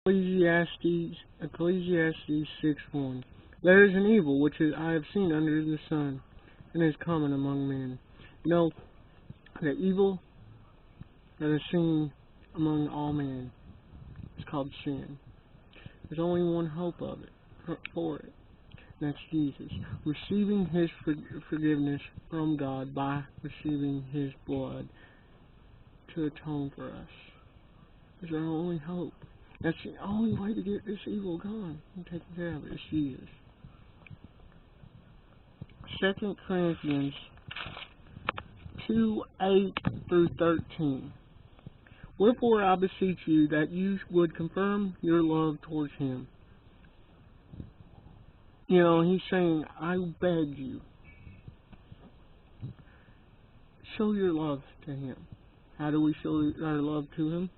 Ecclesiastes 6:1. There is an evil which I have seen under the sun, and is common among men. You know, the evil that is seen among all men is called sin. There's only one hope of it, for it. And that's Jesus. Receiving His forgiveness from God by receiving His blood to atone for us is our only hope. That's the only way to get this evil gone and taken care of. Is Jesus. 2 Corinthians 2:8-13. Wherefore I beseech you that you would confirm your love towards Him. You know, he's saying, I beg you, show your love to Him. How do we show our love to Him?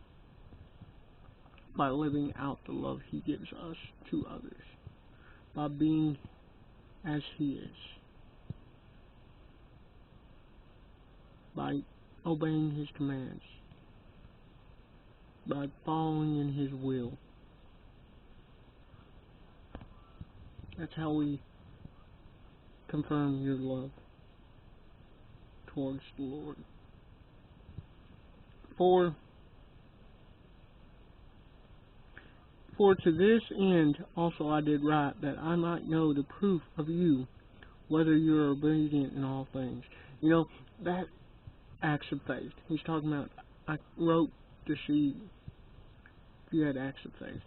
By living out the love He gives us to others. By being as He is. By obeying His commands. By following in His will. That's how we confirm your love towards the Lord. For to this end also I did write, that I might know the proof of you, whether you are obedient in all things. You know, that acts of faith. He's talking about, I wrote to see if you had acts of faith.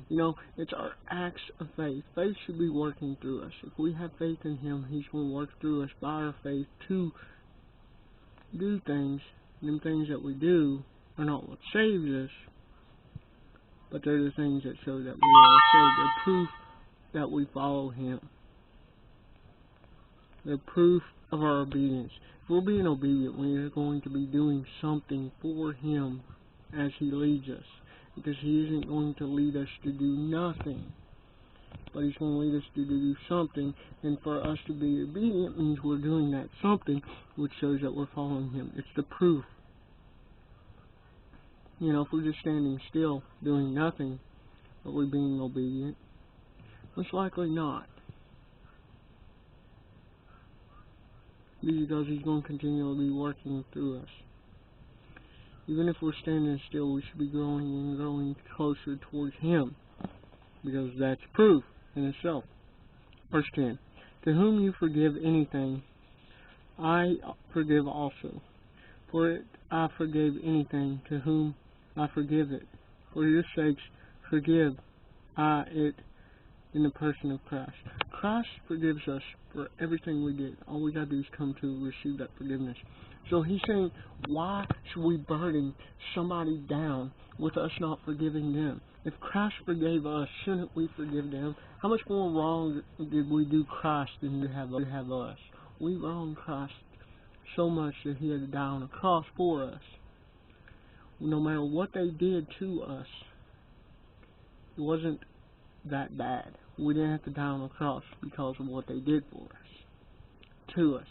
You know, it's our acts of faith. Faith should be working through us. If we have faith in Him, He's going to work through us by our faith to do things. And them things that we do are not what saves us, but they're the things that show that we are saved. They're proof that we follow Him. They're proof of our obedience. If we're being obedient, we are going to be doing something for Him as He leads us. Because He isn't going to lead us to do nothing, but He's going to lead us to do something. And for us to be obedient means we're doing that something, which shows that we're following Him. It's the proof. You know, if we're just standing still, doing nothing, are we being obedient? Most likely not. Because He's going to continually be working through us. Even if we're standing still, we should be growing and growing closer towards Him, because that's proof in itself. Verse 10. To whom you forgive anything, I forgive also. For it I forgave anything, to whom I forgive it. For your sakes forgive I it in the person of Christ. Christ forgives us for everything we did. All we got to do is come to receive that forgiveness. So He's saying, why should we burden somebody down with us not forgiving them? If Christ forgave us, shouldn't we forgive them? How much more wrong did we do Christ than you have us? We wronged Christ so much that He had to die on a cross for us. No matter what they did to us, it wasn't that bad. We didn't have to die on a cross because of what they did for us, to us.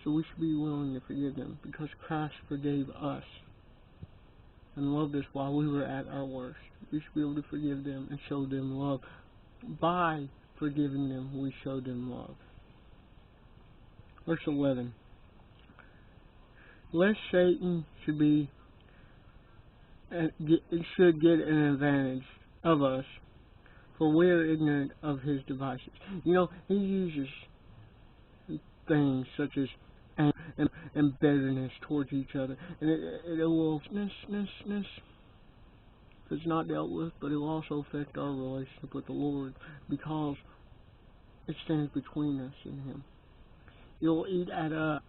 So we should be willing to forgive them, because Christ forgave us and loved us while we were at our worst. We should be able to forgive them and show them love. By forgiving them, we show them love. Verse 11. Lest Satan should get an advantage of us, for we are ignorant of his devices. You know, he uses things such as anger and bitterness towards each other, and it will if it's not dealt with, but it will also affect our relationship with the Lord, because it stands between us and Him. You'll eat at up.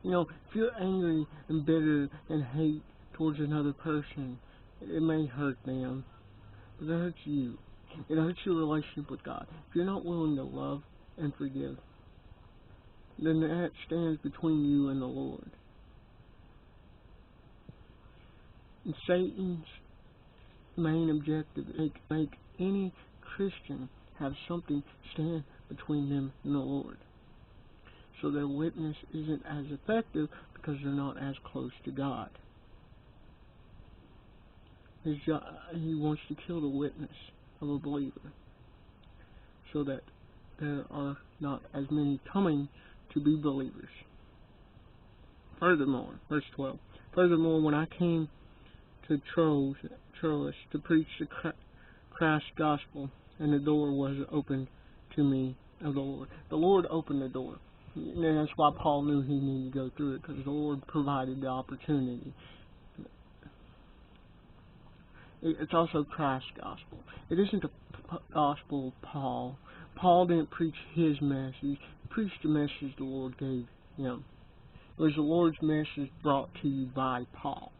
You know, if you're angry and bitter and hate towards another person, it may hurt them, but it hurts you. It hurts your relationship with God. If you're not willing to love and forgive, then that stands between you and the Lord. And Satan's main objective is to make any Christian have something stand between them and the Lord. So their witness isn't as effective because they're not as close to God. He wants to kill the witness of a believer, so that there are not as many coming to be believers. Furthermore, verse 12. Furthermore, when I came to Troas to preach the Christ's gospel, and the door was opened to me of the Lord. The Lord opened the door. And that's why Paul knew he needed to go through it, because the Lord provided the opportunity. It's also Christ's gospel. It isn't the gospel of Paul. Paul didn't preach his message. He preached the message the Lord gave him. It was the Lord's message brought to you by Paul.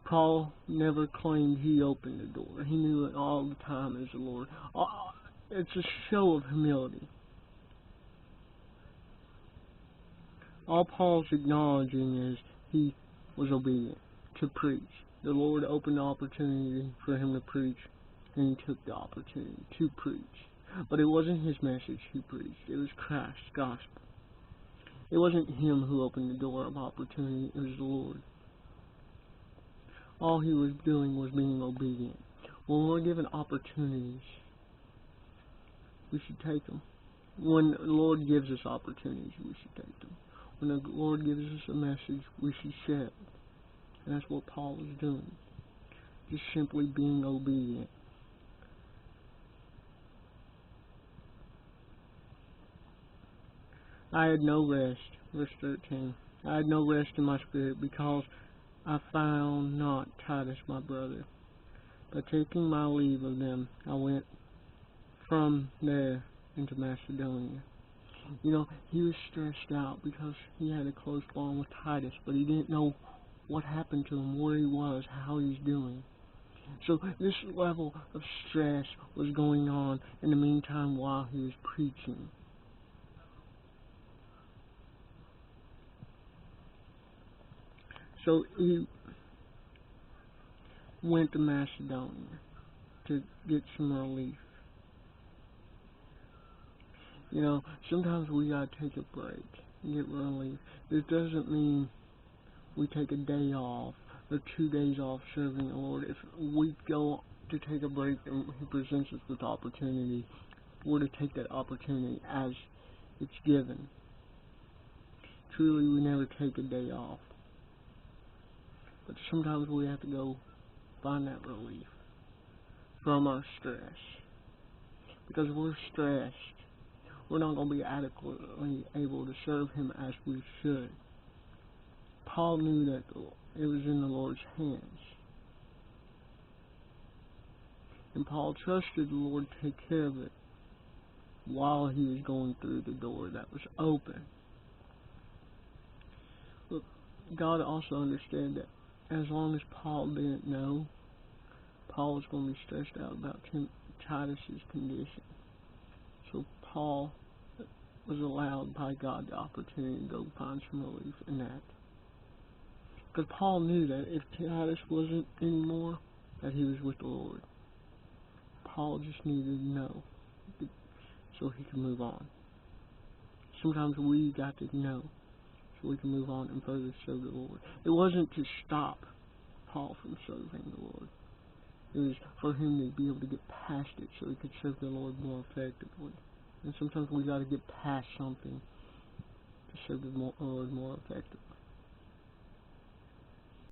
Paul never claimed he opened the door. He knew it all the time as the Lord. It's a show of humility. All Paul's acknowledging is he was obedient to preach. The Lord opened the opportunity for him to preach, and he took the opportunity to preach. But it wasn't his message he preached. It was Christ's gospel. It wasn't him who opened the door of opportunity. It was the Lord. All he was doing was being obedient. When we're given opportunities, we should take them. When the Lord gives us opportunities, we should take them. When the Lord gives us a message, we should share it. And that's what Paul was doing. Just simply being obedient. I had no rest, verse 13. I had no rest in my spirit, because I found not Titus my brother. But taking my leave of them, I went from there into Macedonia. You know, he was stressed out because he had a close bond with Titus, but he didn't know what happened to him, where he was, how he was doing. So this level of stress was going on in the meantime while he was preaching. So he went to Macedonia to get some relief. You know, sometimes we gotta take a break and get relief. This doesn't mean we take a day off or 2 days off serving the Lord. If we go to take a break and He presents us with opportunity, we're to take that opportunity as it's given. Truly, we never take a day off. But sometimes we have to go find that relief from our stress. Because we're stressed, we're not going to be adequately able to serve Him as we should. Paul knew that it was in the Lord's hands. And Paul trusted the Lord to take care of it while he was going through the door that was open. Look, God also understood that as long as Paul didn't know, Paul was going to be stressed out about Titus's condition. So Paul was allowed by God the opportunity to go find some relief in that. Because Paul knew that if Titus wasn't anymore, that he was with the Lord. Paul just needed to know so he could move on. Sometimes we got to know so we can move on and further serve the Lord. It wasn't to stop Paul from serving the Lord. It was for him to be able to get past it so he could serve the Lord more effectively. And sometimes we got to get past something to serve the Lord more effectively.